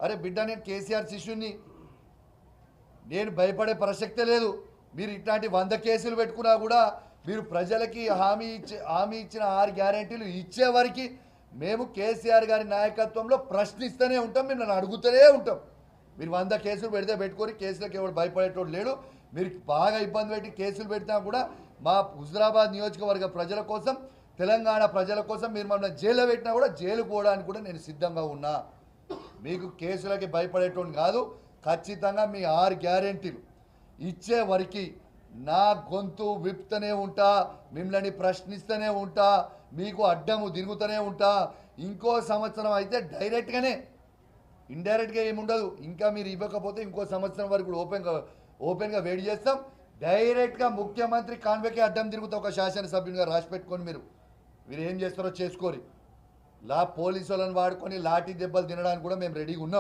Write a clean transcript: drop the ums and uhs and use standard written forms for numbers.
అరే బిడ్డ, నేను కేసీఆర్ శిష్యుని, నేను భయపడే ప్రసక్తే లేదు. మీరు ఇట్లాంటి 100 కేసులు పెట్టుకున్నా కూడా మీరు ప్రజలకి హామీ ఇచ్చిన 6 గ్యారెంటీలు ఇచ్చే వరకు మేము కేసీఆర్ గారి నాయకత్వంలో ప్రశ్నిస్తూనే ఉంటాం, మిమ్మల్ని అడుగుతూనే ఉంటాం. మీరు 100 కేసులు పెట్టుకొని కేసులకు ఎవరు భయపడేటోడు లేడు. మీరు బాగా ఇబ్బంది పెట్టి కేసులు పెట్టినా కూడా మా హుజురాబాద్ నియోజకవర్గ ప్రజల కోసం, తెలంగాణ ప్రజల కోసం మీరు మమ్మల్ని జైల్లో పెట్టినా కూడా జైలుకు పోవడానికి కూడా నేను సిద్ధంగా ఉన్నా. మీకు కేసులకి భయపడేటోడు కాదు. ఖచ్చితంగా మీ 6 గ్యారెంటీలు ఇచ్చే వరకు నా గొంతు విప్తూనే ఉంటా, మిమ్మల్ని ప్రశ్నిస్తూనే ఉంటా, మీకు అడ్డము తిరుగుతూనే ఉంటా. ఇంకో సంవత్సరం అయితే డైరెక్ట్గానే, ఇండైరెక్ట్గా ఏముండదు. ఇంకా మీరు ఇవ్వకపోతే ఇంకో సంవత్సరం వరకు ఓపెన్గా వెయిట్ చేస్తాం. డైరెక్ట్గా ముఖ్యమంత్రి కాన్వేకే అడ్డం తిరుగుతా. ఒక శాసనసభ్యునిగా రాసి పెట్టుకొని మీరు ఏం చేస్తారో చేసుకోరి. పోలీసు వాళ్ళని వాడుకొని లాఠీ దెబ్బలు తినడానికి కూడా మేము రెడీగా ఉన్నాం.